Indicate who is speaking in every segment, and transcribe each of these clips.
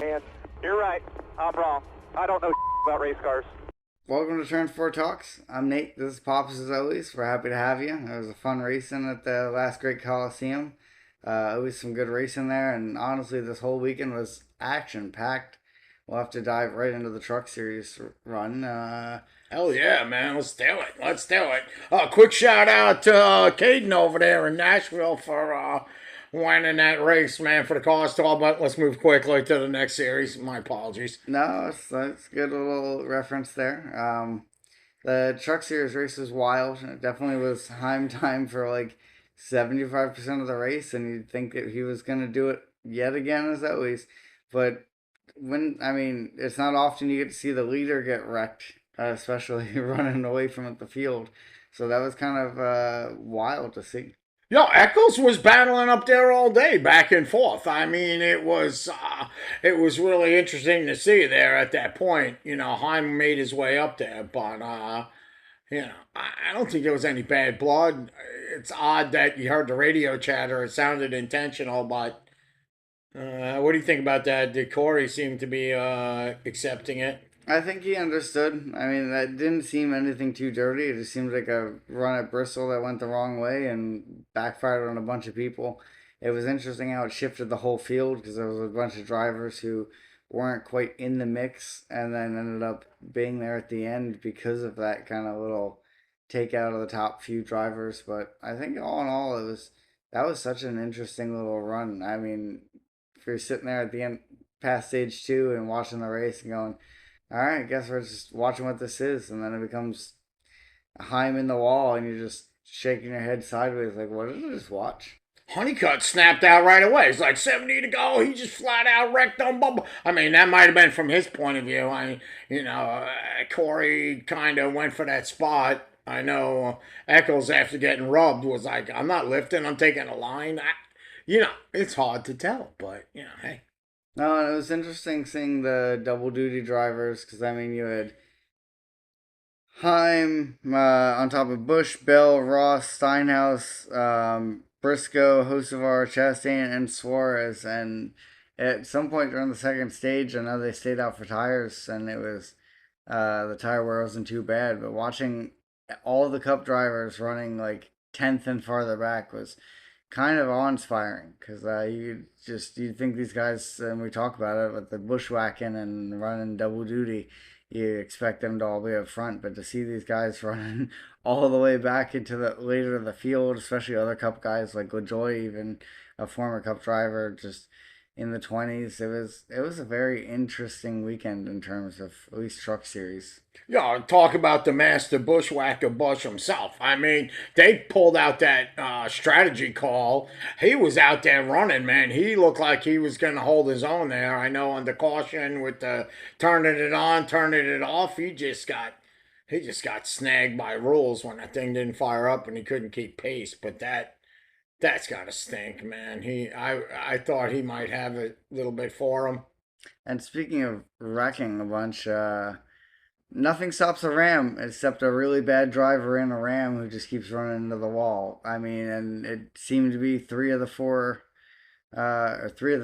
Speaker 1: And you're right. I'm wrong. I don't know about race cars.
Speaker 2: Welcome to Turn 4 Talks. I'm Nate. This is Pops as always. We're happy to have you. It was a fun racing at the last Great Coliseum. Always some good racing there, and honestly, this whole weekend was action packed. We'll have to dive right into the Truck Series run.
Speaker 3: Hell yeah, man. Let's do it. Let's do it. Quick shout out to Caden over there in Nashville for winning that race, man, for the cause all. But let's move quickly to the next series. My apologies.
Speaker 2: No, it's a good little reference there. The Truck Series race was wild. It definitely was Heim time for like 75% of the race, and you'd think that he was going to do it yet again, as always. But it's not often you get to see the leader get wrecked, especially running away from the field. So that was kind of wild to see.
Speaker 3: Yo, Eccles was battling up there all day, back and forth. I mean, it was really interesting to see there at that point. You know, Heim made his way up there, but I don't think there was any bad blood. It's odd that you heard the radio chatter. It sounded intentional, but what do you think about that? Did Corey seem to be accepting it?
Speaker 2: I think he understood. I mean, that didn't seem anything too dirty. It just seemed like a run at Bristol that went the wrong way and backfired on a bunch of people. It was interesting how it shifted the whole field because there was a bunch of drivers who weren't quite in the mix and then ended up being there at the end because of that kind of little take out of the top few drivers. But I think all in all, that was such an interesting little run. I mean, if you're sitting there at the end, past stage two, and watching the race and going, all right, I guess we're just watching what this is, and then it becomes a Heim in the wall, and you're just shaking your head sideways, like, what did I just watch?
Speaker 3: Honeycutt snapped out right away. It's like 70 to go. He just flat out wrecked on Bubba. I mean, that might have been from his point of view. Corey kind of went for that spot. I know Eccles, after getting rubbed, was like, I'm not lifting. I'm taking a line. It's hard to tell, but, hey.
Speaker 2: No, and it was interesting seeing the double duty drivers, because, I mean, you had Heim on top of Bush, Bell, Ross, Steinhaus, Briscoe, Hocevar, Chastain, and Suarez. And at some point during the second stage, I know they stayed out for tires, and it was the tire wear wasn't too bad. But watching all the Cup drivers running like 10th and farther back was kind of awe-inspiring because you think these guys, and we talk about it with the bushwhacking and running double duty, you expect them to all be up front, but to see these guys running all the way back into the later in the field, especially other Cup guys like LaJoy, even a former Cup driver, just in the 20s, it was a very interesting weekend in terms of at least Truck Series.
Speaker 3: Yeah, talk about the master bushwhacker Bush himself. I mean, they pulled out that strategy call. He was out there running, man. He looked like he was going to hold his own there. I know under caution with the turning it on, turning it off. He just got snagged by rules when that thing didn't fire up and he couldn't keep pace. But that's gotta stink, man. I thought he might have a little bit for him.
Speaker 2: And speaking of wrecking a bunch, nothing stops a Ram except a really bad driver in a Ram who just keeps running into the wall. I mean, and it seemed to be three of the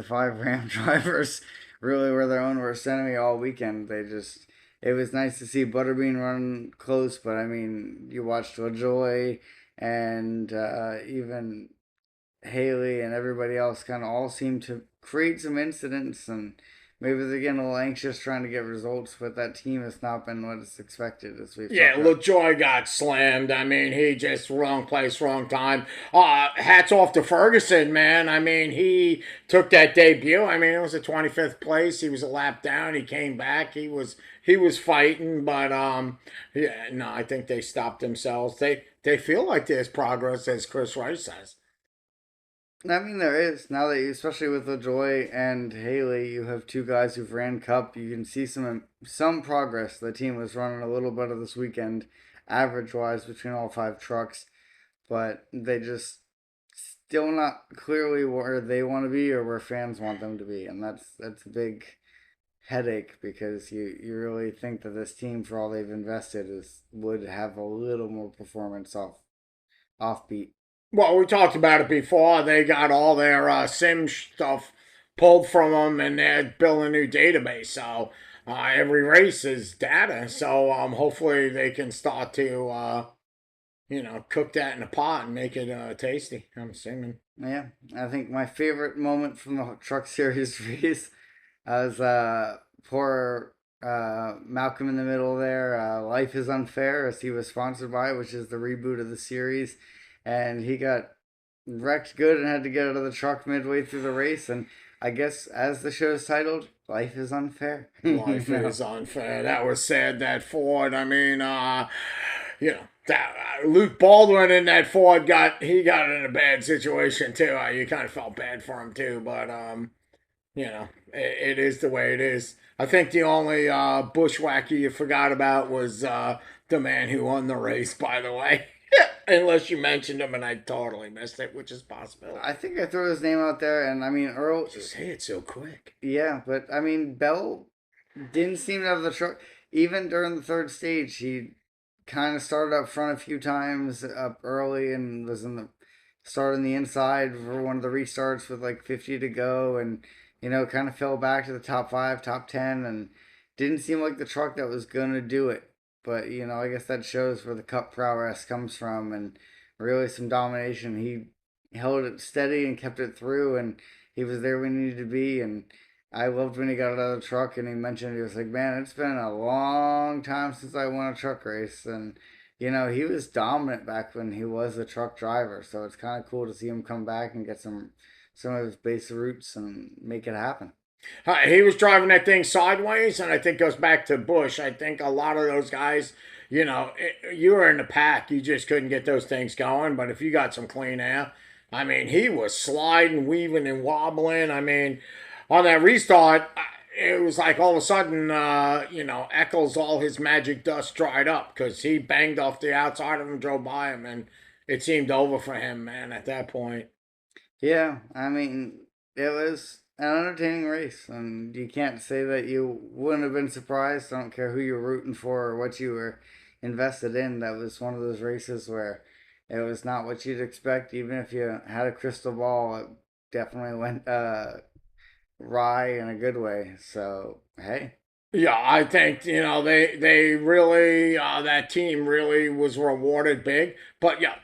Speaker 2: five Ram drivers really were their own worst enemy all weekend. It was nice to see Butterbean run close, but I mean, you watched LaJoy and even Haley and everybody else kind of all seem to create some incidents, and maybe they're getting a little anxious trying to get results, but that team has not been what is expected as we've
Speaker 3: Yeah, LaJoy got slammed. I mean, he just wrong place, wrong time. Hats off to Ferguson, man. I mean, he took that debut. I mean, it was a 25th place. He was a lap down. He came back. He was fighting, but yeah, no, I think they stopped themselves. They feel like there's progress, as Chris Rice says.
Speaker 2: I mean, there is now that especially with LaJoy and Haley, you have two guys who've ran Cup. You can see some progress. The team was running a little better this weekend, average wise between all five trucks, but they just still not clearly where they want to be or where fans want them to be, and that's a big headache because you really think that this team, for all they've invested, would have a little more performance offbeat.
Speaker 3: Well, we talked about it before. They got all their sim stuff pulled from them, and they're building a new database. So every race is data. So hopefully they can start to cook that in a pot and make it tasty. I'm assuming.
Speaker 2: Yeah, I think my favorite moment from the Truck Series race was poor Malcolm in the middle there. Life is Unfair, as he was sponsored by, which is the reboot of the series, and he got wrecked good and had to get out of the truck midway through the race. And I guess, as the show is titled, life is unfair.
Speaker 3: Life is unfair. That was sad. That Ford. I mean, that Luke Baldwin in that Ford got in a bad situation too. You kind of felt bad for him too, but it is the way it is. I think the only bushwhacker you forgot about was the man who won the race. By the way, unless you mentioned him and I totally missed it, which is possible.
Speaker 2: I think I threw his name out there, and I mean Earl.
Speaker 3: Just say it so quick.
Speaker 2: Yeah, but I mean Bell didn't seem to have the truck. Even during the third stage, he kind of started up front a few times up early and was in the starting the inside for one of the restarts with like 50 to go, and kind of fell back to the top 5, top 10, and didn't seem like the truck that was gonna do it. But I guess that shows where the cup prowess comes from, and really some domination. He held it steady and kept it through, and he was there when he needed to be. And I loved when he got out of the truck and he mentioned, he was like, "Man, it's been a long time since I won a truck race." And he was dominant back when he was a truck driver, so it's kind of cool to see him come back and get some of his base roots and make it happen.
Speaker 3: He was driving that thing sideways, and I think goes back to Bush. I think a lot of those guys, you were in the pack, you just couldn't get those things going. But if you got some clean air, I mean, he was sliding, weaving, and wobbling. I mean, on that restart, it was like all of a sudden, Eccles, all his magic dust dried up because he banged off the outside of him, drove by him, and it seemed over for him, man, at that point.
Speaker 2: Yeah, I mean, it was an entertaining race, and you can't say that you wouldn't have been surprised. I don't care who you're rooting for or what you were invested in. That was one of those races where it was not what you'd expect. Even if you had a crystal ball, it definitely went wry in a good way. So, hey.
Speaker 3: Yeah, I think they really that team really was rewarded big. But yeah,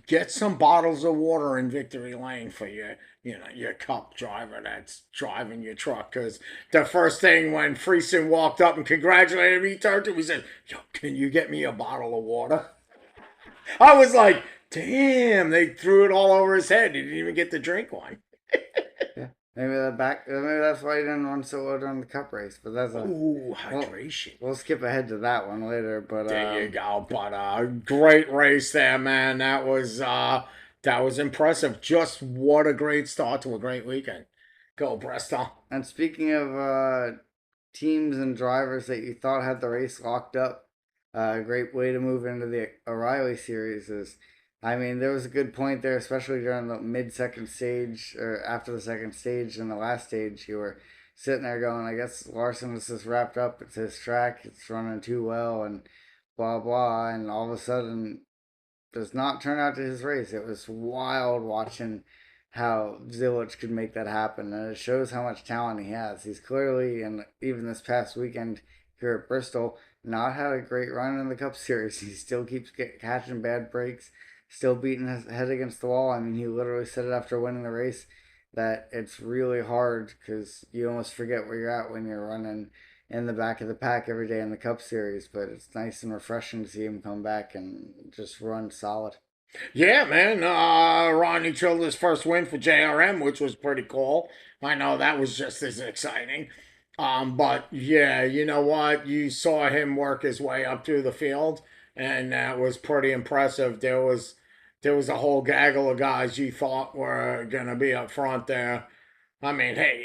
Speaker 3: get some bottles of water in victory lane for your cup driver that's driving your truck. Because the first thing when Friesen walked up and congratulated me, he turned to me and said, "Yo, can you get me a bottle of water?" I was like, "Damn!" They threw it all over his head. He didn't even get to drink one.
Speaker 2: Yeah. Maybe that's why he didn't run so well during the cup race. But that's
Speaker 3: Ooh, hydration.
Speaker 2: We'll skip ahead to that one later. But
Speaker 3: there you go. But great race there, man. That was impressive. Just what a great start to a great weekend. Go Bristol.
Speaker 2: And speaking of teams and drivers that you thought had the race locked up, a great way to move into the O'Reilly series is, I mean, there was a good point there, especially during the mid-second stage or after the second stage and the last stage. You were sitting there going, I guess Larson is just wrapped up. It's his track. It's running too well and blah, blah. And all of a sudden, does not turn out to his race. It was wild watching how Zillich could make that happen. And it shows how much talent he has. He's clearly, and even this past weekend here at Bristol, not had a great run in the Cup Series. He still keeps catching bad breaks, still beating his head against the wall. I mean, he literally said it after winning the race that it's really hard because you almost forget where you're at when you're running in the back of the pack every day in the Cup Series. But it's nice and refreshing to see him come back and just run solid.
Speaker 3: Yeah, man. Ronnie Childer's first win for JRM, which was pretty cool. I know that was just as exciting. But yeah, you know what? You saw him work his way up through the field, and that was pretty impressive. There was a whole gaggle of guys you thought were gonna be up front there. I mean, hey,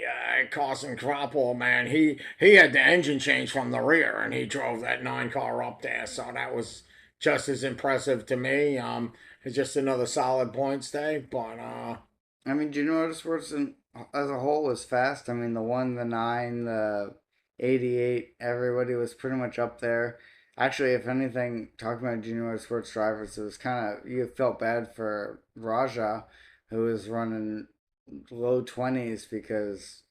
Speaker 3: Carson Kroppel, man, he had the engine change from the rear, and he drove that 9 car up there. So that was just as impressive to me. It's just another solid points day, but
Speaker 2: I mean, do you notice as a whole was fast? I mean, the 1, the 9, the 88, everybody was pretty much up there. Actually, if anything, talking about junior sports drivers, it was kind of, you felt bad for Raja, who was running low 20s because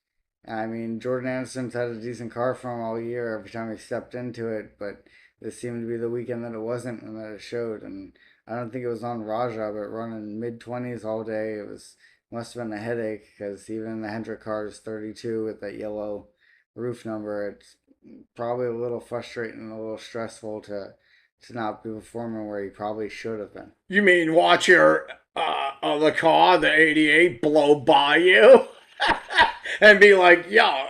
Speaker 2: I mean, Jordan Anderson's had a decent car for him all year every time he stepped into it, but this seemed to be the weekend that it wasn't and that it showed. And I don't think it was on Raja, but running mid 20s all day, it was must have been a headache because even the Hendrick car is 32 with that yellow roof number. It's probably a little frustrating and a little stressful to not be performing where he probably should have been.
Speaker 3: You mean watch your the car, the '88, blow by you, and be like, "Yo,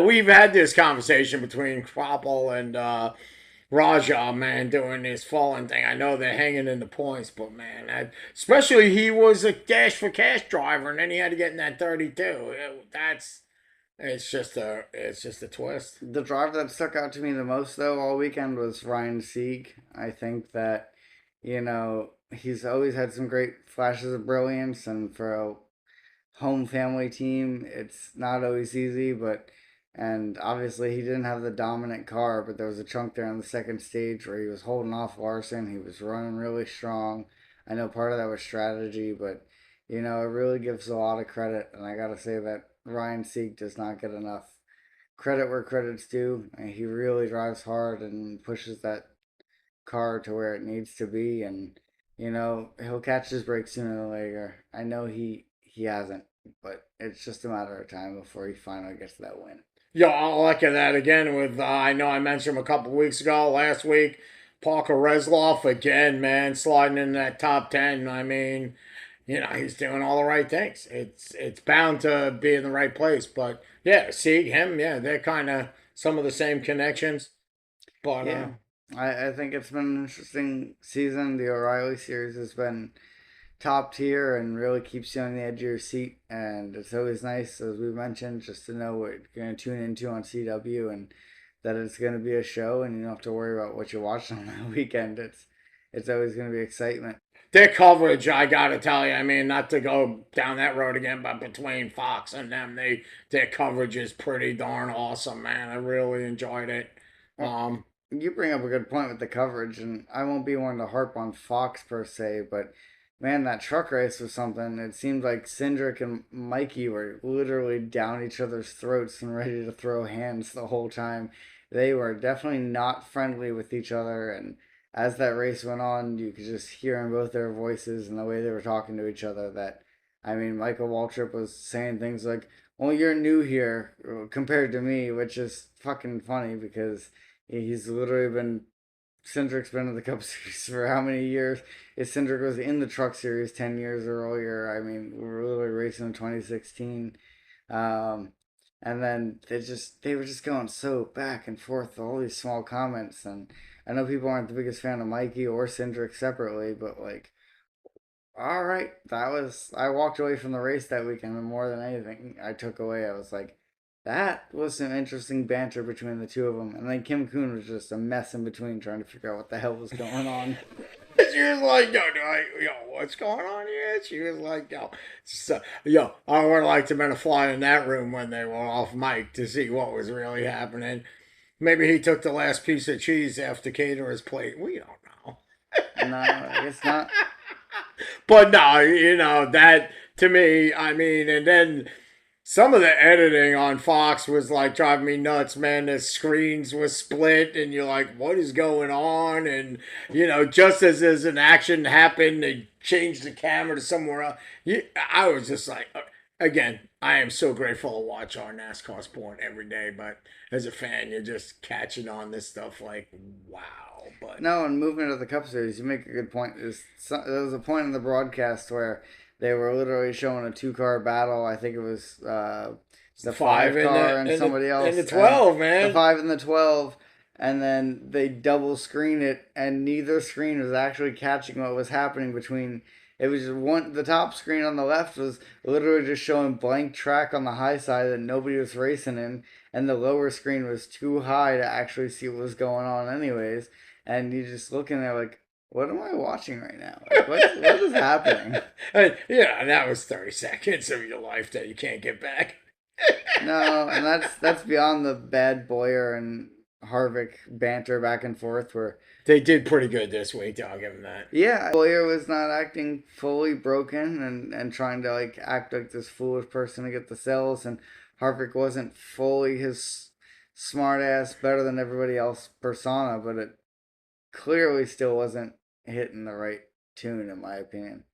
Speaker 3: we've had this conversation between Kroppel and Raja, man, doing this falling thing. I know they're hanging in the points, but man, especially he was a dash for cash driver, and then he had to get in that 32. It's just a twist.
Speaker 2: The driver that stuck out to me the most, though, all weekend was Ryan Sieg. I think that, he's always had some great flashes of brilliance, and for a home family team, it's not always easy, and obviously he didn't have the dominant car, but there was a chunk there on the second stage where he was holding off Larson. He was running really strong. I know part of that was strategy, but, it really gives a lot of credit, and I gotta say that Ryan Sieg does not get enough credit where credit's due. And he really drives hard and pushes that car to where it needs to be. And he'll catch his break sooner than later. I know he hasn't, but it's just a matter of time before he finally gets that win.
Speaker 3: Yo, I'll echo that again with, I know I mentioned him a couple weeks ago, last week, Parker Resloff again, man, sliding in that top 10. I mean, he's doing all the right things. It's bound to be in the right place. But yeah, see him, yeah, they're kind of some of the same connections. But
Speaker 2: Yeah. I think it's been an interesting season. The O'Reilly series has been top tier and really keeps you on the edge of your seat. And it's always nice, as we mentioned, just to know what you're going to tune into on CW and that it's going to be a show and you don't have to worry about what you're watching on the weekend. It's always going to be excitement.
Speaker 3: their coverage, I gotta tell you, I mean, not to go down that road again, but between Fox and them, their coverage is pretty darn awesome, man. I really enjoyed it. Um,
Speaker 2: You bring up a good point with the coverage, and I won't be one to harp on Fox per se, but man, that truck race was something. It seemed like Cindric and Mikey were literally down each other's throats and ready to throw hands the whole time. They were definitely not friendly with each other, and as that race went on, you could just hear in both their voices and the way they were talking to each other that, I mean, Michael Waltrip was saying things like, well, you're new here compared to me, which is fucking funny because he's literally been Cindric's been in the Cup Series for how many years? If Cindric was in the Truck Series 10 years earlier, I mean, we were literally racing in 2016. Um, and then they were just going so back and forth with all these small comments. And I know people aren't the biggest fan of Mikey or Cindric separately, but like, all right, I walked away from the race that weekend, and more than anything, I took away. I was like, that was some interesting banter between the two of them. And then Kim Kuhn was just a mess in between trying to figure out what the hell was going on.
Speaker 3: she was like, yo, what's going on here? She was like, yo, I would have liked to have been a fly in that room when they were off mic to see what was really happening. Maybe he took the last piece of cheese after caterer's plate. We don't know.
Speaker 2: No, I guess not.
Speaker 3: But no, that to me, I mean, and then some of the editing on Fox was like driving me nuts, man. The screens were split, and you're like, what is going on? And, just as there's an action happened, they changed the camera to somewhere else. I was just like, again, I am so grateful to watch our NASCAR sport every day, but as a fan, you're just catching on this stuff like, wow. But
Speaker 2: No, and moving to the Cup Series, you make a good point. There was a point in the broadcast where they were literally showing a two-car battle. I think it was the five car and somebody else.
Speaker 3: And the 12, man.
Speaker 2: The 5 and the 12. And then they double screen it, and neither screen was actually catching what was happening between. It was just one. The top screen on the left was literally just showing blank track on the high side that nobody was racing in, and the lower screen was too high to actually see what was going on, anyways. And you just looking there like, what am I watching right now? Like, what is happening?
Speaker 3: And that was 30 seconds of your life that you can't get back.
Speaker 2: No, and that's beyond the bad Boyer and Harvick banter back and forth where
Speaker 3: They did pretty good this week, I'll give them that.
Speaker 2: yeah, Boyer was not acting fully broken and trying to like act like this foolish person to get the sales, and Harvick wasn't fully his smart ass, better than everybody else persona, but it clearly still wasn't hitting the right tune, in my opinion.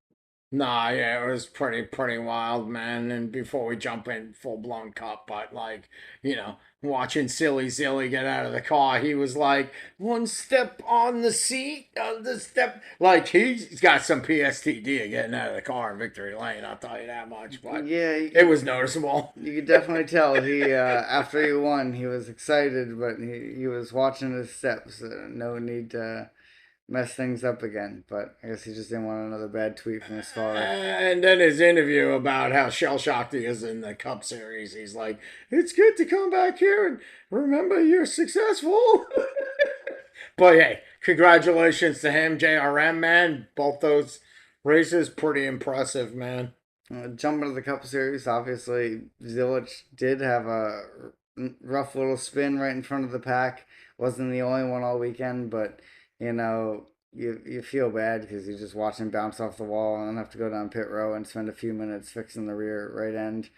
Speaker 3: Nah, yeah, it was pretty wild, man. And before we jump in full blown cup, but like, watching Silly Silly get out of the car, he was like, one step on the seat, the step. Like, he's got some PSTD of getting out of the car in Victory Lane, I'll tell you that much. But
Speaker 2: Yeah,
Speaker 3: it was noticeable.
Speaker 2: you could definitely tell he after he won, he was excited, but he was watching his steps. No need to mess things up again. But I guess he just didn't want another bad tweet from his father.
Speaker 3: And then his interview about how shell shocked he is in the Cup Series. He's like, it's good to come back here and remember you're successful. But hey, congratulations to him, JRM, man. Both those races, pretty impressive, man.
Speaker 2: Jumping to the Cup Series, obviously Zilich did have a rough little spin right in front of the pack. Wasn't the only one all weekend, but you know you feel bad because you just watch him bounce off the wall and then have to go down pit row and spend a few minutes fixing the rear right end.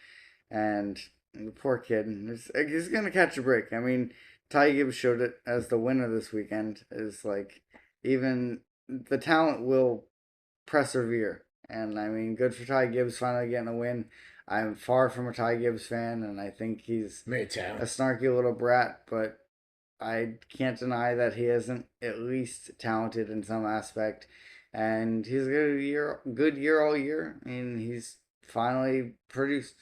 Speaker 2: And the poor kid, he's gonna catch a break. I mean, Ty Gibbs showed it as the winner this weekend. Is like even the talent will persevere. And I mean, good for Ty Gibbs finally getting a win. I'm far from a Ty Gibbs fan, and I think he's
Speaker 3: Me too.
Speaker 2: a snarky little brat, but I can't deny that he isn't at least talented in some aspect. And he's a good year all year. I mean, he's finally produced.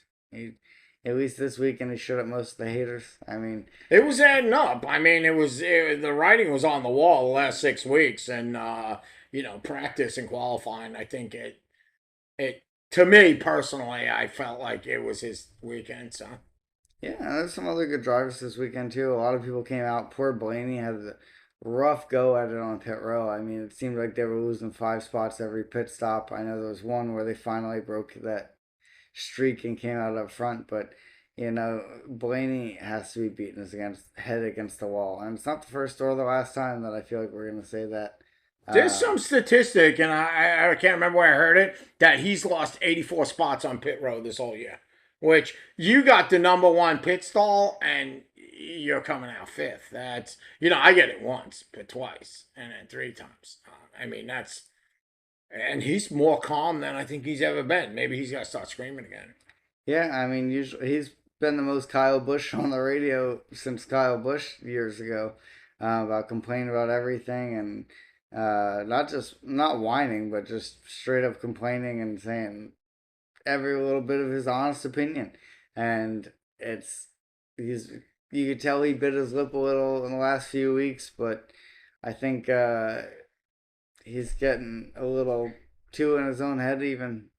Speaker 2: At least this week, and he showed up most of the haters. I mean,
Speaker 3: it was adding up. I mean, the writing was on the wall the last 6 weeks, and practice and qualifying. I think it to me personally, I felt like it was his weekend. So
Speaker 2: yeah, there's some other good drivers this weekend too. A lot of people came out. Poor Blaney had a rough go at it on pit row. I mean, it seemed like they were losing 5 spots every pit stop. I know there was one where they finally broke that streak and came out up front, but Blaney has to be beaten against head against the wall, and it's not the first or the last time that I feel like we're gonna say that.
Speaker 3: there's some statistic, and I can't remember where I heard it, that he's lost 84 spots on pit road this whole year. Which you got the number one pit stall, and you're coming out fifth. That's I get it once, but twice, and then 3 times. I mean and he's more calm than I think he's ever been. Maybe he's got to start screaming again.
Speaker 2: Yeah, I mean, usually he's been the most Kyle Busch on the radio since Kyle Busch years ago, about complaining about everything and not whining, but just straight up complaining and saying every little bit of his honest opinion. And he's you could tell he bit his lip a little in the last few weeks, but I think he's getting a little too in his own head. Even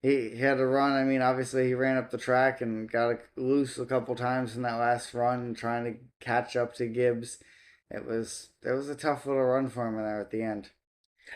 Speaker 2: he had to run. I mean, obviously he ran up the track and got loose a couple times in that last run, trying to catch up to Gibbs. It was a tough little run for him there at the end.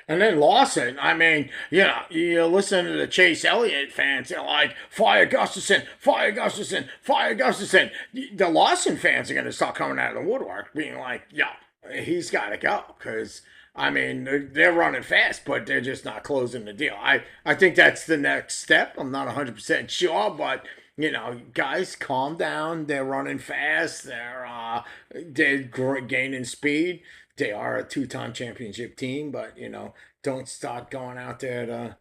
Speaker 3: And then Lawson, I mean, you listen to the Chase Elliott fans, they're like, fire Gustafson, fire Gustafson, fire Gustafson. The Lawson fans are going to start coming out of the woodwork being like, yeah, he's got to go. Because, I mean, they're running fast, but they're just not closing the deal. I think that's the next step. I'm not 100% sure, but guys, calm down. They're running fast. They're gaining speed. They are a 2-time championship team, but don't start going out there to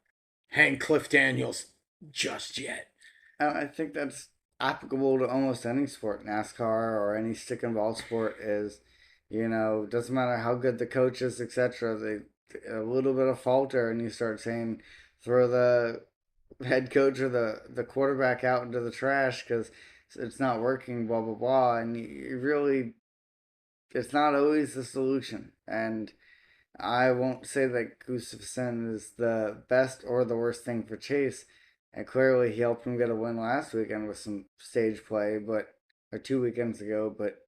Speaker 3: hang Cliff Daniels just yet.
Speaker 2: I think that's applicable to almost any sport, NASCAR or any stick and ball sport. Is doesn't matter how good the coach is, etc. They a little bit of falter, and you start saying throw the head coach or the quarterback out into the trash because it's not working, blah blah blah, and you really it's not always the solution. And I won't say that Gustafson is the best or the worst thing for Chase, and clearly he helped him get a win last weekend with some stage play, but or 2 weekends ago. But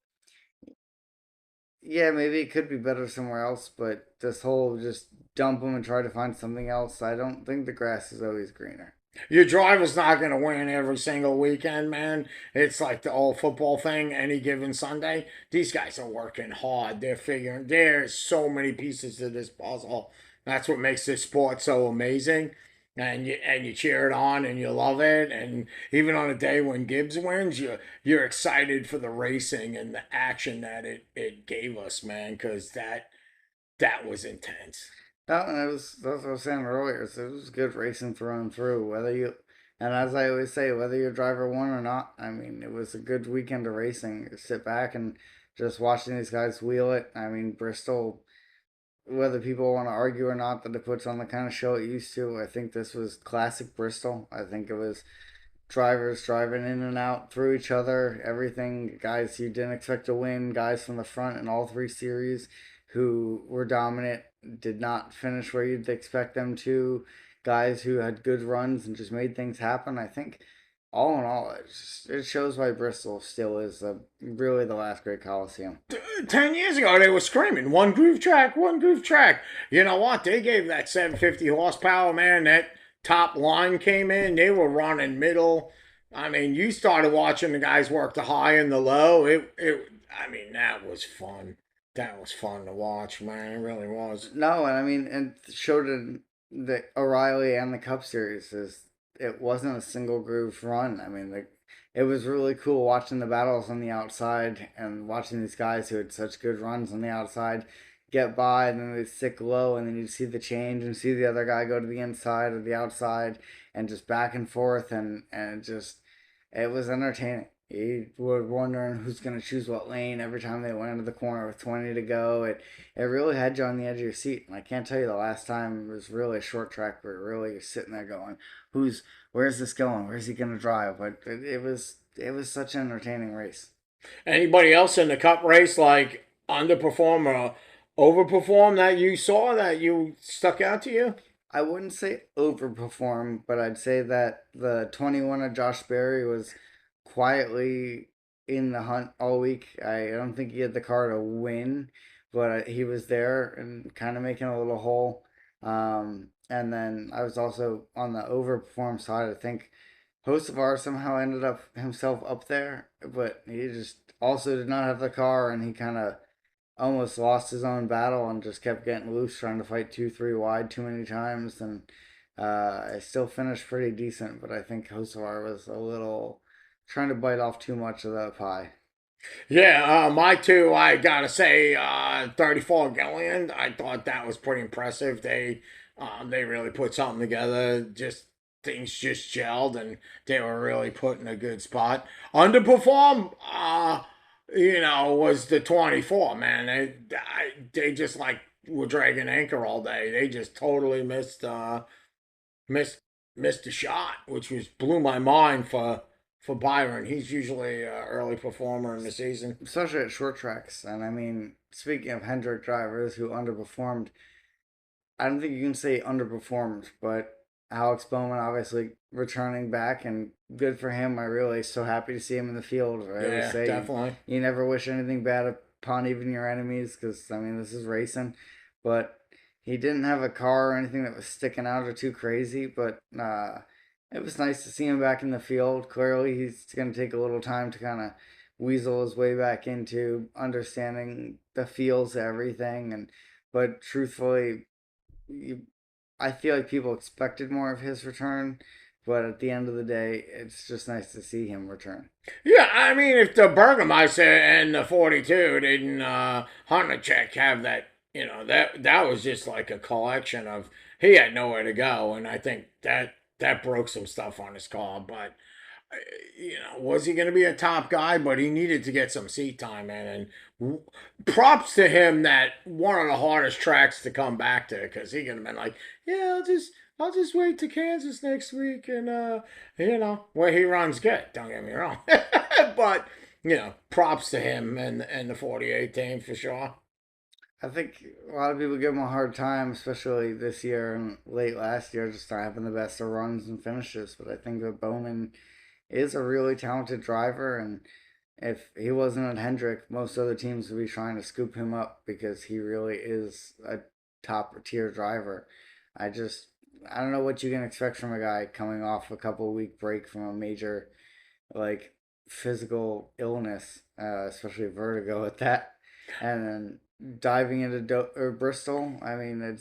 Speaker 2: yeah, maybe it could be better somewhere else. But this whole just dump him and try to find something else, I don't think the grass is always greener.
Speaker 3: Your driver's not going to win every single weekend, man. It's like the old football thing, any given Sunday. These guys are working hard. They're figuring, there's so many pieces to this puzzle. That's what makes this sport so amazing. and you cheer it on and you love it. And even on a day when Gibbs wins, you're excited for the racing and the action that it gave us, man, because that was intense.
Speaker 2: Oh, and that's what I was saying earlier. So it was good racing through and through. Whether you, and as I always say, whether your driver won or not, I mean, it was a good weekend of racing. Sit back and just watching these guys wheel it. I mean, Bristol, whether people want to argue or not that it puts on the kind of show it used to, I think this was classic Bristol. I think it was drivers driving in and out through each other, everything. Guys you didn't expect to win, guys from the front in all three series who were dominant, did not finish where you'd expect them to. Guys who had good runs and just made things happen. I think all in all, it shows why Bristol still is really the last great Coliseum.
Speaker 3: 10 years ago, they were screaming, one groove track, one groove track. You know what? They gave that 750 horsepower, man. That top line came in. They were running middle. I mean, you started watching the guys work the high and the low. I mean, that was fun. That was fun to watch, man. It really was.
Speaker 2: No, and I mean, and showed in the O'Reilly and the Cup Series is it wasn't a single groove run. I mean, it was really cool watching the battles on the outside and watching these guys who had such good runs on the outside get by, and then they'd stick low, and then you'd see the change and see the other guy go to the inside or the outside, and just back and forth, and just it was entertaining. You were wondering who's going to choose what lane every time they went into the corner with 20 to go. It really had you on the edge of your seat. And I can't tell you the last time it was really a short track where really you're sitting there going, where's this going? Where's he going to drive? But it was such an entertaining race.
Speaker 3: Anybody else in the cup race like underperform or overperform that you saw that you stuck out to you?
Speaker 2: I wouldn't say overperform, but I'd say that the 21 of Josh Berry was quietly in the hunt all week. I don't think he had the car to win, but he was there and kind of making a little hole. And then I was also on the overperform side. I think Hocevar somehow ended up himself up there, but he just also did not have the car, and he kind of almost lost his own battle and just kept getting loose, trying to fight 2, 3 wide too many times. And I still finished pretty decent, but I think Hocevar was a little trying to bite off too much of that pie.
Speaker 3: Yeah, my two, I gotta say, 34 Gilliland. I thought that was pretty impressive. They really put something together. Just things just gelled, and they were really put in a good spot. Underperform, was the 24 man. They just like were dragging anchor all day. They just totally missed missed a shot, which was blew my mind for Byron. He's usually an early performer in the season.
Speaker 2: Especially at short tracks. And I mean, speaking of Hendrick drivers who underperformed, I don't think you can say underperformed, but Alex Bowman obviously returning back and good for him. I really so happy to see him in the field. I always
Speaker 3: Yeah,
Speaker 2: say
Speaker 3: definitely.
Speaker 2: you never wish anything bad upon even your enemies because I mean this is racing, but he didn't have a car or anything that was sticking out or too crazy. But it was nice to see him back in the field. Clearly, he's going to take a little time to kind of weasel his way back into understanding the feels of everything. And but truthfully, you, I feel like people expected more of his return, but at the end of the day, it's just nice to see him return.
Speaker 3: Yeah, I mean, if the Burgermeister and the 42 didn't Honacek have that, that was just like a collection of he had nowhere to go, and I think that broke some stuff on his car. But was he going to be a top guy? But he needed to get some seat time in, and props to him that one of the hardest tracks to come back to because he could have been like, yeah, I'll just wait to Kansas next week, and where he runs good. Don't get me wrong, but props to him and the 48 team for sure.
Speaker 2: I think a lot of people give him a hard time, especially this year and late last year, just not having the best of runs and finishes. But I think that Bowman is a really talented driver, and if he wasn't at Hendrick, most other teams would be trying to scoop him up because he really is a top tier driver. I just I don't know what you can expect from a guy coming off a couple week break from a major like physical illness, especially vertigo at that, and then diving into Bristol. I mean,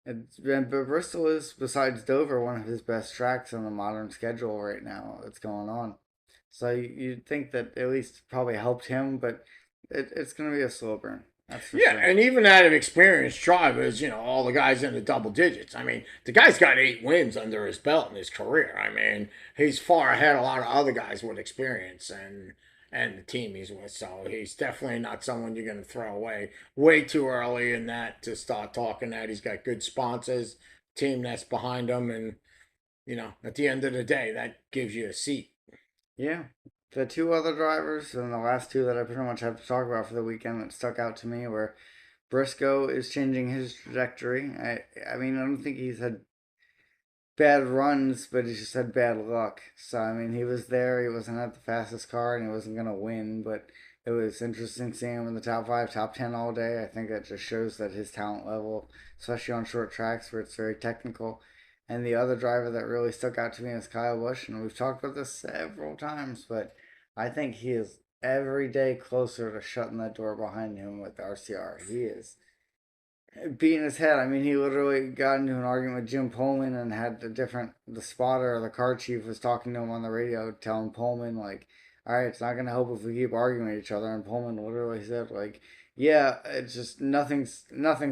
Speaker 2: But Bristol is, besides Dover, one of his best tracks on the modern schedule right now that's going on. So you'd think that at least probably helped him, but it's going to be a slow burn. That's for
Speaker 3: Yeah,
Speaker 2: sure.
Speaker 3: and even out of experienced drivers, all the guys in the double digits. I mean, the guy's got 8 wins under his belt in his career. I mean, he's far ahead of a lot of other guys with experience and the team he's with. So he's definitely not someone you're going to throw away way too early in that to start talking that he's got good sponsors, team that's behind him, and at the end of the day, that gives you a seat.
Speaker 2: Yeah. The two other drivers, and the last two that I pretty much have to talk about for the weekend that stuck out to me were Briscoe is changing his trajectory. I mean, I don't think he's had bad runs, but he just had bad luck. So I mean, he was there. He wasn't at the fastest car, and he wasn't gonna win. But it was interesting seeing him in the top five, top 10 all day. I think that just shows that his talent level, especially on short tracks where it's very technical. And the other driver that really stuck out to me is Kyle Busch, and we've talked about this several times, but I think he is every day closer to shutting that door behind him with RCR. He is beating his head. I mean, he literally got into an argument with Jim Pullman and had the spotter or the car chief was talking to him on the radio, telling Pullman, like, all right, it's not going to help if we keep arguing with each other. And Pullman literally said, like, yeah, it's just nothing's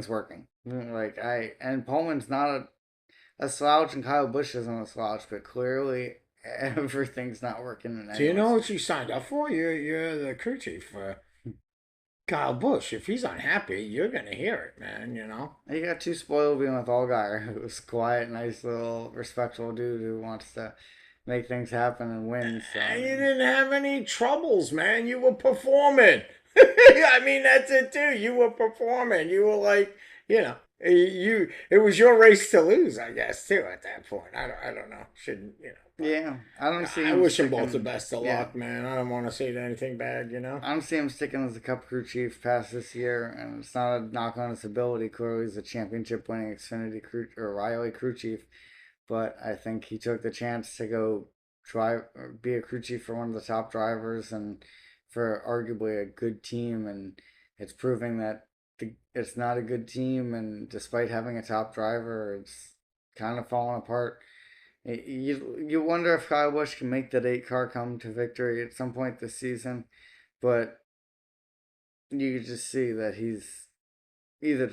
Speaker 2: working. And Pullman's not a slouch and Kyle Busch isn't a slouch, but clearly everything's not working in
Speaker 3: Do you know
Speaker 2: anyone's
Speaker 3: what you
Speaker 2: favor.
Speaker 3: signed up for? You're the crew chief. Kyle Busch, if he's unhappy, you're gonna hear it, man.
Speaker 2: He got too spoiled being with Allgaier, who's quiet, nice little respectful dude who wants to make things happen and win. So I
Speaker 3: And you
Speaker 2: mean,
Speaker 3: didn't have any troubles, man. You were performing. I mean, that's it too. You were performing. You were like, it was your race to lose, I guess, too, at that point. I don't know. Shouldn't, but
Speaker 2: yeah, I don't see
Speaker 3: I
Speaker 2: him
Speaker 3: wish them both the
Speaker 2: sticking.
Speaker 3: best of
Speaker 2: Yeah,
Speaker 3: luck, man. I don't want to say anything bad.
Speaker 2: I don't see him sticking as the Cup crew chief past this year, and it's not a knock on his ability. Clearly, he's a championship-winning Xfinity crew or Riley crew chief, but I think he took the chance to go drive or be a crew chief for one of the top drivers and for arguably a good team, and it's proving that it's not a good team, and despite having a top driver, it's kind of falling apart. You wonder if Kyle Busch can make that 8 car come to victory at some point this season, but you can just see that he's either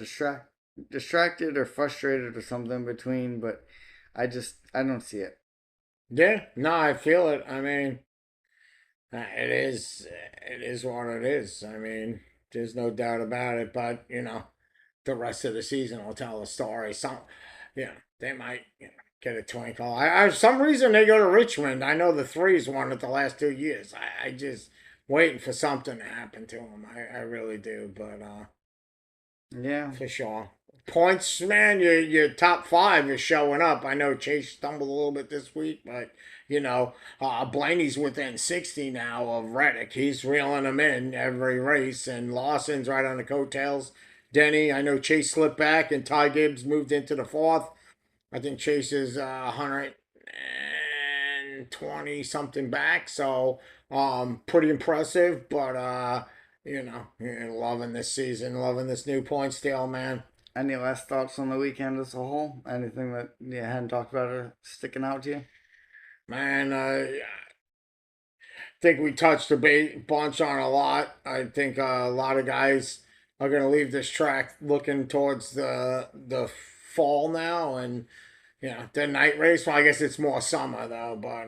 Speaker 2: distracted or frustrated or something in between. But I don't see it.
Speaker 3: Yeah, no, I feel it. I mean, it is what it is. I mean, there's no doubt about it. But the rest of the season will tell the story. They might get a twinkle. I some reason they go to Richmond. I know the threes won it the last 2 years. I just waiting for something to happen to them. I really do. But
Speaker 2: Yeah,
Speaker 3: for sure. Points, man, your top five is showing up. I know Chase stumbled a little bit this week, but Blaney's within 60 now of Reddick. He's reeling him in every race, and Lawson's right on the coattails. Denny, I know Chase slipped back, and Ty Gibbs moved into the fourth. I think Chase is 120 something back, so pretty impressive. But loving this season, loving this new point steal, man.
Speaker 2: any last thoughts on the weekend as a whole? Anything that you hadn't talked about or sticking out to you?
Speaker 3: Man, I think we touched a bunch on a lot. I think a lot of guys are going to leave this track looking towards the fall now, and the night race. Well, I guess it's more summer though, but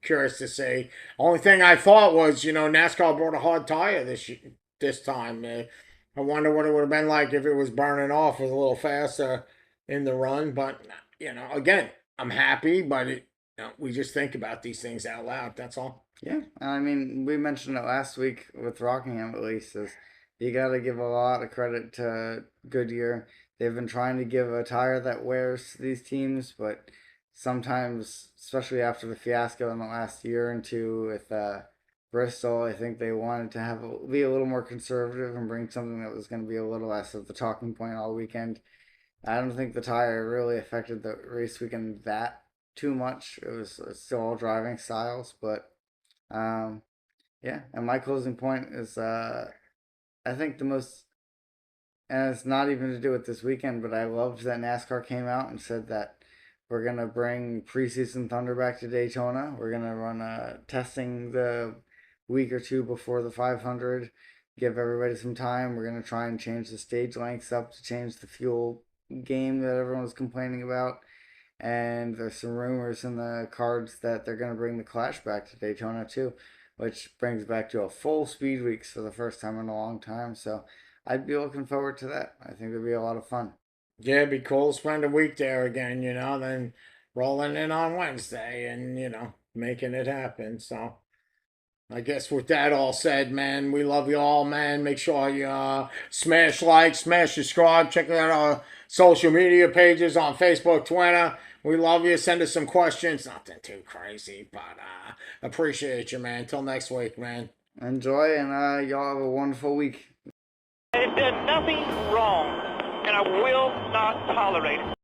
Speaker 3: curious to see. Only thing I thought was, NASCAR brought a hard tire this time. I wonder what it would have been like if it was burning off a little faster in the run. But again, I'm happy, but we just think about these things out loud. That's all.
Speaker 2: Yeah, I mean, we mentioned it last week with Rockingham at least. Is you got to give a lot of credit to Goodyear. They've been trying to give a tire that wears to these teams, but sometimes, especially after the fiasco in the last year and two with Bristol, I think they wanted to be a little more conservative and bring something that was going to be a little less of the talking point all weekend. I don't think the tire really affected the race weekend that too much. It's still all driving styles, but um, yeah, and my closing point is I think the most and it's not even to do with this weekend, but I loved that NASCAR came out and said that we're going to bring preseason Thunder back to Daytona. We're going to run testing the week or two before the 500, give everybody some time. We're going to try and change the stage lengths up to change the fuel game that everyone was complaining about. And there's some rumors in the cards that they're going to bring the Clash back to Daytona too, which brings back to a full speed weeks for the first time in a long time. So I'd be looking forward to that. I think it'd be a lot of fun.
Speaker 3: Yeah, it'd be cool. Spend a week there again, then rolling in on Wednesday and, making it happen. So I guess with that all said, man, we love you all, man. Make sure you smash like, smash subscribe, check out our social media pages on Facebook, Twitter. We love you. Send us some questions. Nothing too crazy, but appreciate you, man. Until next week, man.
Speaker 2: Enjoy, and y'all have a wonderful week.
Speaker 1: They've done nothing wrong, and I will not tolerate it.